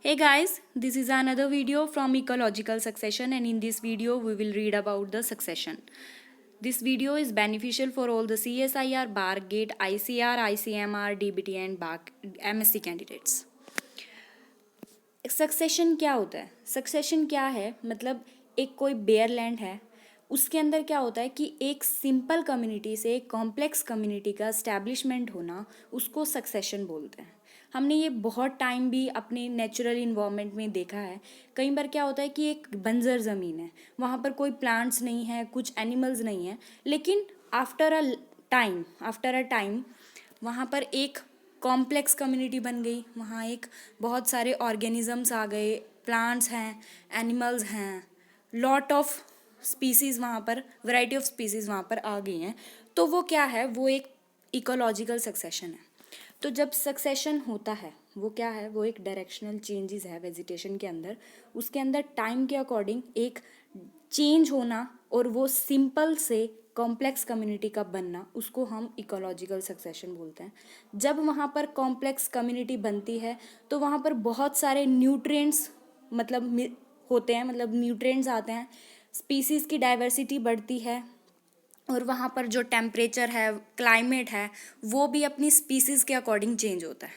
Hey guys, this is another video from Ecological Succession, and in this video we will read about the succession. This video is beneficial for all the CSIR, BAR, GATE, ICR, ICMR, DBT and BAR MSc candidates. Succession क्या होता है? Succession क्या है मतलब एक कोई bear land है, उसके अंदर क्या होता है कि एक सिंपल कम्युनिटी से एक कॉम्प्लेक्स कम्युनिटी का इस्टेब्लिशमेंट होना, उसको सक्सेशन बोलते हैं. हमने ये बहुत टाइम भी अपने नेचुरल इन्वायरमेंट में देखा है. कई बार क्या होता है कि एक बंजर ज़मीन है, वहाँ पर कोई प्लांट्स नहीं है, कुछ एनिमल्स नहीं है, लेकिन आफ्टर अ टाइम वहाँ पर एक कॉम्प्लेक्स कम्युनिटी बन गई. वहाँ एक बहुत सारे ऑर्गेनिजम्स आ गए, प्लांट्स हैं, एनिमल्स हैं, लॉट ऑफ स्पीसीज़ वहाँ पर, वैरायटी ऑफ स्पीसीज़ वहाँ पर आ गई हैं. तो वो क्या है? वो एक इकोलॉजिकल सक्सेशन है. तो जब सक्सेशन होता है वो क्या है? वो एक डायरेक्शनल चेंजेस है वेजिटेशन के अंदर. उसके अंदर टाइम के अकॉर्डिंग एक चेंज होना और वो सिंपल से कॉम्प्लेक्स कम्युनिटी का बनना, उसको हम इकोलॉजिकल सक्सेशन बोलते हैं. जब वहाँ पर कॉम्प्लेक्स कम्युनिटी बनती है तो वहाँ पर बहुत सारे न्यूट्रिएंट्स मतलब होते हैं, मतलब न्यूट्रिएंट्स आते हैं, स्पीसीज़ की डाइवर्सिटी बढ़ती है और वहाँ पर जो टेम्परेचर है, क्लाइमेट है, वो भी अपनी स्पीसीज़ के अकॉर्डिंग चेंज होता है.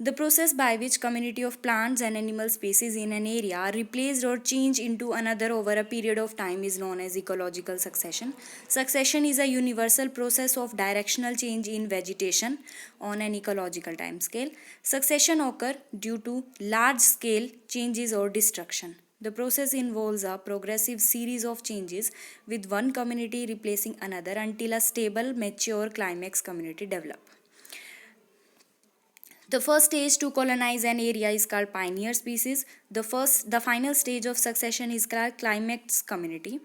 The process by which community of plants and animal species in an area are replaced or changed into another over a period of time is known as ecological succession. Succession is a universal process of directional change in vegetation on an ecological time scale. Succession occurs due to large scale changes or destruction. The process involves a progressive series of changes with one community replacing another until a stable, mature climax community develops. The first stage to colonize an area is called pioneer species. The final stage of succession is called climax community.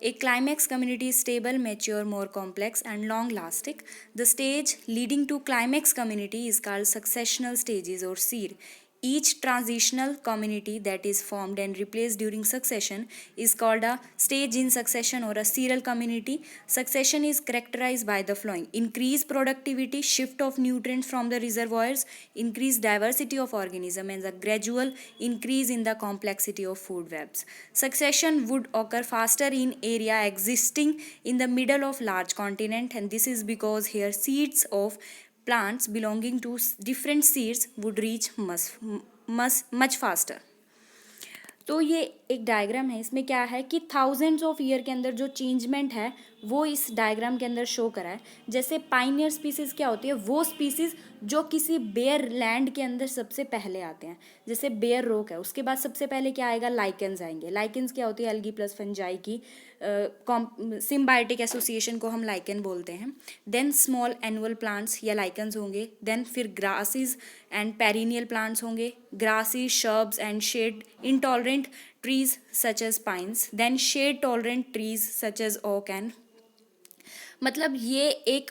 A climax community is stable, mature, more complex, and long lasting. The stage leading to climax community is called successional stages or seed. Each transitional community that is formed and replaced during succession is called a stage in succession or a serial community. Succession is characterized by the following: increased productivity, shift of nutrients from the reservoirs, increased diversity of organism, and the gradual increase in the complexity of food webs. Succession would occur faster in area existing in the middle of large continent, and this is because here seeds of plants belonging to different seeds would reach much faster. तो ये एक diagram है. इसमें क्या है कि thousands of year के अंदर जो चेंजमेंट है वो इस डायग्राम के अंदर शो करा है. जैसे पाइनियर स्पीसीज़ क्या होती है? वो स्पीसीज़ जो किसी बेयर लैंड के अंदर सबसे पहले आते हैं. जैसे बेयर रॉक है, उसके बाद सबसे पहले क्या आएगा? लाइकेंस आएंगे. लाइकेंस क्या होती है? एल्गी प्लस फंजाई की सिम्बायोटिक एसोसिएशन को हम लाइकेन बोलते हैं. देन स्मॉल एनुअल प्लांट्स या लाइकेंस होंगे. देन फिर ग्रासेस एंड पेरिनियल प्लांट्स होंगे. Grasses, shrubs and shade intolerant trees such as pines, then shade tolerant trees such as oak and मतलब ये एक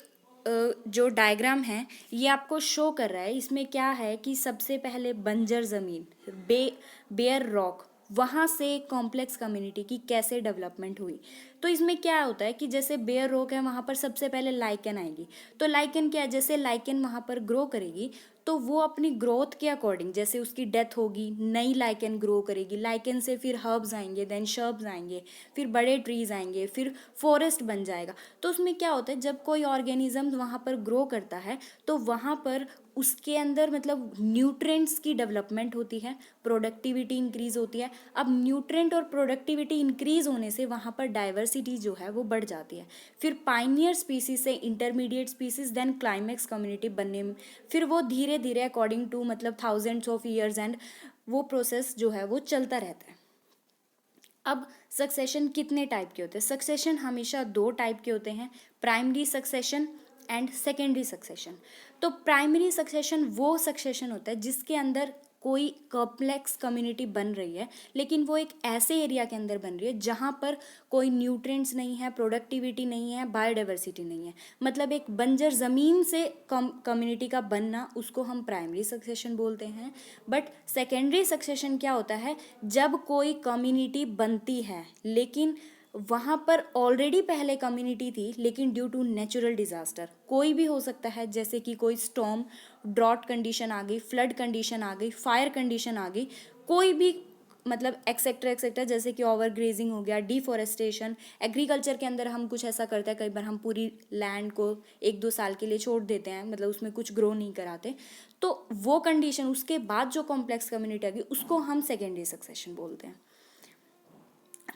जो डायग्राम है ये आपको शो कर रहा है. इसमें क्या है कि सबसे पहले बंजर ज़मीन, बेयर रॉक, वहाँ से कॉम्प्लेक्स कम्युनिटी की कैसे डेवलपमेंट हुई. तो इसमें क्या होता है कि जैसे बेयर रॉक है, वहाँ पर सबसे पहले लाइकेन आएगी. तो लाइकेन क्या है? जैसे लाइकेन वहाँ पर ग्रो करेगी तो वो अपनी ग्रोथ के अकॉर्डिंग, जैसे उसकी डेथ होगी, नई लाइकेन ग्रो करेगी. लाइकेन से फिर हर्ब्स आएंगे, देन शर्ब्स आएंगे, फिर बड़े ट्रीज आएंगे, फिर फॉरेस्ट बन जाएगा. तो उसमें क्या होता है, जब कोई ऑर्गेनिज्म वहाँ पर ग्रो करता है तो वहाँ पर उसके अंदर मतलब न्यूट्रेंट्स की डेवलपमेंट होती है, प्रोडक्टिविटी इंक्रीज होती है. अब न्यूट्रेंट और प्रोडक्टिविटी इंक्रीज होने से वहाँ पर डाइवर्सिटी जो है वो बढ़ जाती है. फिर पाइनियर स्पीसीज से intermediate species, then climax community बनने में फिर वो धीरे धीरे अकॉर्डिंग टू मतलब थाउजेंड्स ऑफ ईयर्स एंड वो प्रोसेस जो है वो चलता रहता है. अब सक्सेशन कितने टाइप के होते हैं? सक्सेशन हमेशा दो टाइप के होते हैं, primary succession and secondary succession. तो प्राइमरी सक्सेशन वो सक्सेशन होता है जिसके अंदर कोई कॉम्प्लेक्स कम्युनिटी बन रही है, लेकिन वो एक ऐसे एरिया के अंदर बन रही है जहाँ पर कोई न्यूट्रिएंट्स नहीं है, प्रोडक्टिविटी नहीं है, बायोडाइवर्सिटी नहीं है. मतलब एक बंजर ज़मीन से कम्युनिटी का बनना, उसको हम प्राइमरी सक्सेशन बोलते हैं. बट सेकेंडरी सक्सेशन क्या होता है? जब कोई कम्युनिटी बनती है लेकिन वहाँ पर ऑलरेडी पहले कम्युनिटी थी, लेकिन ड्यू टू नेचुरल डिज़ास्टर, कोई भी हो सकता है, जैसे कि कोई स्टॉर्म, ड्रॉट कंडीशन आ गई, फ्लड कंडीशन आ गई, फायर कंडीशन आ गई, कोई भी मतलब एक्सेट्रा एक्सेट्रा, जैसे कि ओवर ग्रेजिंग हो गया, डिफॉरेस्टेशन। एग्रीकल्चर के अंदर हम कुछ ऐसा करते हैं, कई बार हम पूरी लैंड को 1-2 साल के लिए छोड़ देते हैं, मतलब उसमें कुछ ग्रो नहीं कराते, तो वो कंडीशन उसके बाद जो कॉम्प्लेक्स कम्युनिटी आ गई उसको हम सेकेंडरी सक्सेशन बोलते हैं।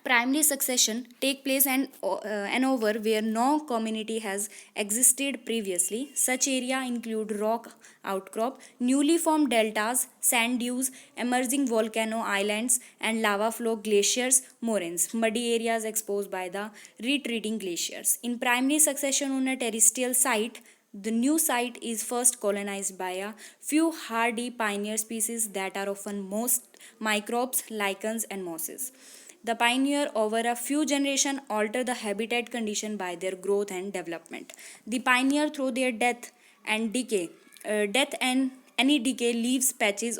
Primary succession take place and over where no community has existed previously. Such area include rock outcrop, newly formed deltas, sand dunes, emerging volcano islands, and lava flow glaciers, moraines, muddy areas exposed by the retreating glaciers. In primary succession on a terrestrial site, the new site is first colonized by a few hardy pioneer species that are often most microbes, lichens, and mosses. The pioneer over a few generations alter the habitat condition by their growth and development. The pioneer through their death and any decay leave patches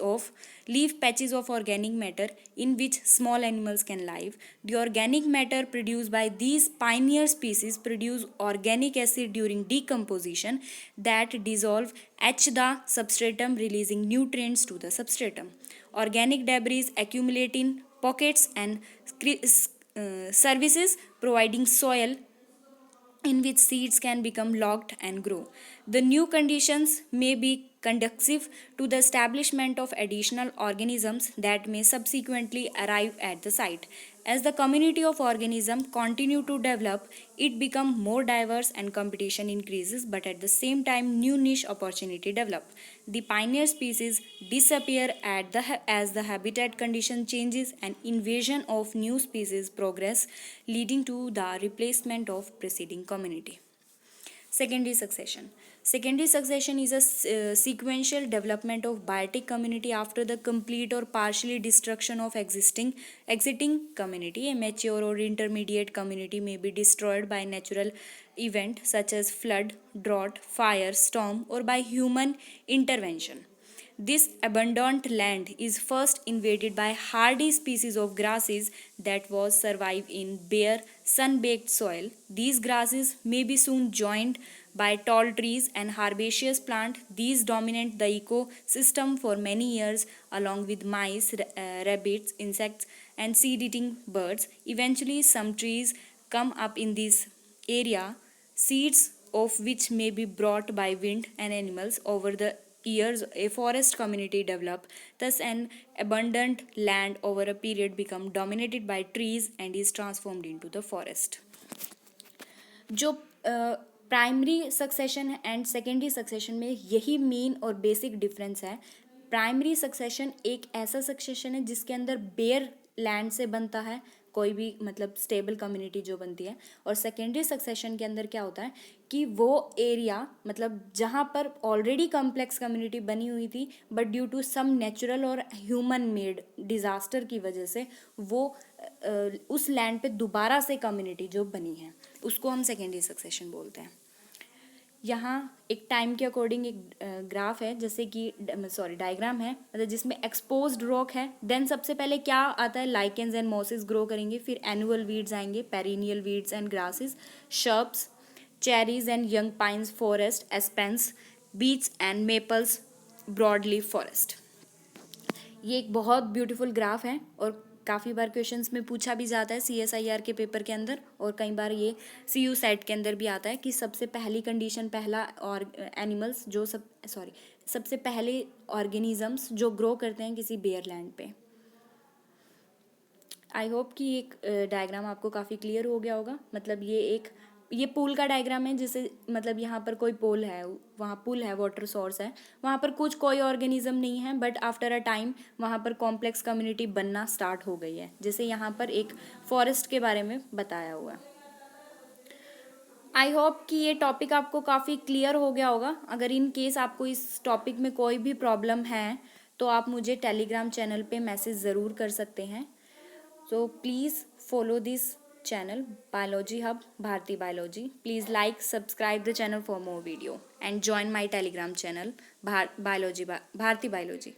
of organic matter in which small animals can live. The organic matter produced by these pioneer species produce organic acid during decomposition that dissolve etch the substratum, releasing nutrients to the substratum. Organic debris accumulate in pockets and services, providing soil in which seeds can become locked and grow. The new conditions may be conducive to the establishment of additional organisms that may subsequently arrive at the site. As the community of organisms continue to develop, it becomes more diverse and competition increases, but at the same time, new niche opportunity develop. The pioneer species disappear as the habitat condition changes and invasion of new species progress, leading to the replacement of preceding community. Secondary succession. Secondary succession is a sequential development of biotic community after the complete or partially destruction of exiting community. A mature or intermediate community may be destroyed by natural event such as flood, drought, fire, storm, or by human intervention. This abundant land is first invaded by hardy species of grasses that was survive in bare, sun-baked soil. These grasses may be soon joined by tall trees and herbaceous plant. These dominate the ecosystem for many years along with mice, rabbits, insects and seed-eating birds. Eventually some trees come up in this area, seeds of which may be brought by wind and animals. Over the years a forest community develop, thus an abundant land over a period become dominated by trees and is transformed into the forest. जो primary succession and secondary succession में यही main और basic difference है. Primary succession एक ऐसा succession है जिसके अंदर बेयर लैंड से बनता है कोई भी मतलब स्टेबल कम्युनिटी जो बनती है, और सेकेंडरी सक्सेशन के अंदर क्या होता है कि वो एरिया मतलब जहाँ पर ऑलरेडी कॉम्प्लेक्स कम्युनिटी बनी हुई थी but due to some natural और ह्यूमन मेड डिज़ास्टर की वजह से वो उस लैंड पे दोबारा से कम्युनिटी जो बनी है उसको हम सेकेंडरी सक्सेशन बोलते हैं. यहाँ एक टाइम के अकॉर्डिंग एक ग्राफ है, जैसे कि डायग्राम है, मतलब जिसमें एक्सपोज्ड रॉक है. देन सबसे पहले क्या आता है, लाइकेंस एंड मॉसेस ग्रो करेंगे, फिर एनुअल वीड्स आएंगे, perennial weeds and grasses, shrubs, cherries and young pines, forest, aspens, beech and maples, broad leaf forest. ये एक बहुत ब्यूटीफुल ग्राफ है और काफ़ी बार क्वेश्चंस में पूछा भी जाता है CSIR के पेपर के अंदर, और कई बार ये CU सेट के अंदर भी आता है कि सबसे पहली कंडीशन, पहला और एनिमल्स जो सबसे पहले ऑर्गेनिजम्स जो ग्रो करते हैं किसी बेयर लैंड पे. आई होप कि एक डायग्राम आपको काफ़ी क्लियर हो गया होगा. मतलब ये पूल का डायग्राम है, जिसे मतलब यहाँ पर कोई पोल है, वहाँ पुल है, वाटर सोर्स है, वहाँ पर कोई ऑर्गेनिज्म नहीं है, बट आफ्टर अ टाइम वहाँ पर कॉम्प्लेक्स कम्युनिटी बनना स्टार्ट हो गई है, जैसे यहाँ पर एक फॉरेस्ट के बारे में बताया हुआ है. आई होप कि ये टॉपिक आपको काफ़ी क्लियर हो गया होगा. अगर इन केस आपको इस टॉपिक में कोई भी प्रॉब्लम है तो आप मुझे टेलीग्राम चैनल पे मैसेज ज़रूर कर सकते हैं. So please follow this channel Biology Hub Bharti Biology. Please like, subscribe the channel for more video and join my Telegram channel Bharti Biology.